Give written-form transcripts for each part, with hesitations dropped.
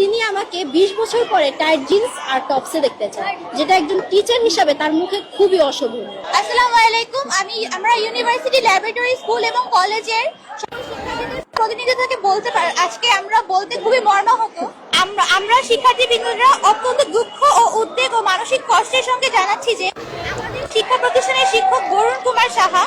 তিনি আমাকে 20 বছর পরে টাইট জিন্স আর টপসে দেখতে চান, যেটা একজন টিচার হিসাবে তার মুখে খুবই অশোভনীয়। আসসালামু আলাইকুম। আমরা ইউনিভার্সিটি ল্যাবরেটরি স্কুল এবং কলেজের প্রতিনিধি থেকে আজকে আমরা বলতে খুবই মর্মাহত। আমরা শিক্ষার্থীবৃন্দরা অত্যন্ত দুঃখ ও উদ্বেগ ও মানসিক কষ্টের সঙ্গে জানাচ্ছি যে আমাদের শিক্ষা প্রতিষ্ঠানের শিক্ষক বরুণ কুমার সাহা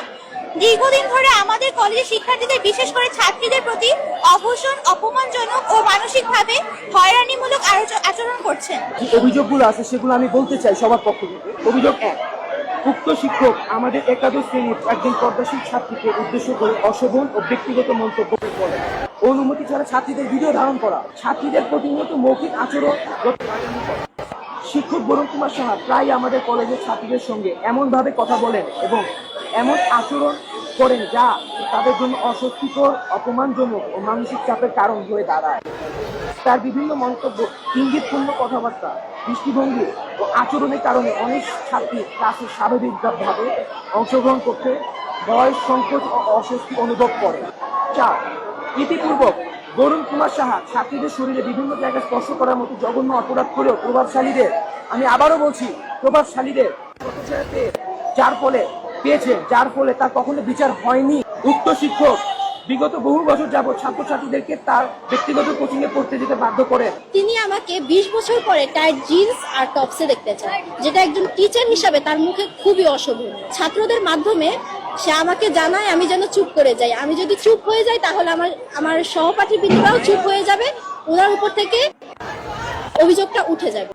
দীর্ঘদিন ধরে আমাদের কলেজের শিক্ষার্থীদের, বিশেষ করে ছাত্রীদের প্রতি অভূষণ, অপমানজনক ও মানসিকভাবে হয়রানিমূলক আচরণ করছেন। যে অভিযোগগুলো আছে সেগুলো আমি বলতে চাই সবার পক্ষ থেকে। অভিযোগ 1, উক্ত শিক্ষক আমাদের একাদশ শ্রেণীর একজন পর্দাশীল ছাত্রীকে উদ্দেশ্য করে অশোভন ও ব্যক্তিগত মন্তব্য করেন। অনুমতি ছাড়া ছাত্রীদের ভিডিও ধারণ করা, ছাত্রীদের প্রতিনিয়ত মৌখিক আচরণ। শিক্ষক বরুণ কুমার সাহা প্রায় আমাদের কলেজের ছাত্রীদের সঙ্গে এমনভাবে কথা বলেন এবং এমন আচরণ করেন যা তাদের জন্য অস্বস্তিকর, অপমানজনক ও মানসিক চাপের কারণ হয়ে দাঁড়ায়। তার বিভিন্ন মন্তব্য, ইঙ্গিতপূর্ণ কথাবার্তা, দৃষ্টিভঙ্গি ও আচরণের কারণে অনেক ছাত্রী ক্লাসে স্বাভাবিকভাবে অংশগ্রহণ করতে ভয়, সংকোচ ও অস্বস্তি অনুভব করে। 4, ইতিপূর্বক বরুণ কুমার সাহা ছাত্রীদের শরীরে বিভিন্ন জায়গায় স্পর্শ করার মতো জঘন্য অপরাধ করেও প্রভাবশালীদের, আমি আবারও বলছি, প্রভাবশালীদের যার ফলে তার কখনো বিচার হয়নি। উক্ত শিক্ষক বিগত বহু বছর যাবৎ ছাত্রছাত্রীদেরকে তার ব্যক্তিগত কোচিং এ পড়তে যেতে বাধ্য করেন। তিনি আমাকে 20 বছর পরে টাইট জিন্স আর টপসে দেখতে চান, যেটা একজন টিচার হিসাবে তার মুখে খুবই অশোভনীয়। ছাত্রদের মাধ্যমে সে আমাকে জানায় আমি যেন চুপ করে যাই। আমি যদি চুপ হয়ে যাই তাহলে আমার সহপাঠী বৃন্দরাও চুপ হয়ে যাবে, ওনার উপর থেকে অভিযোগটা উঠে যাবে।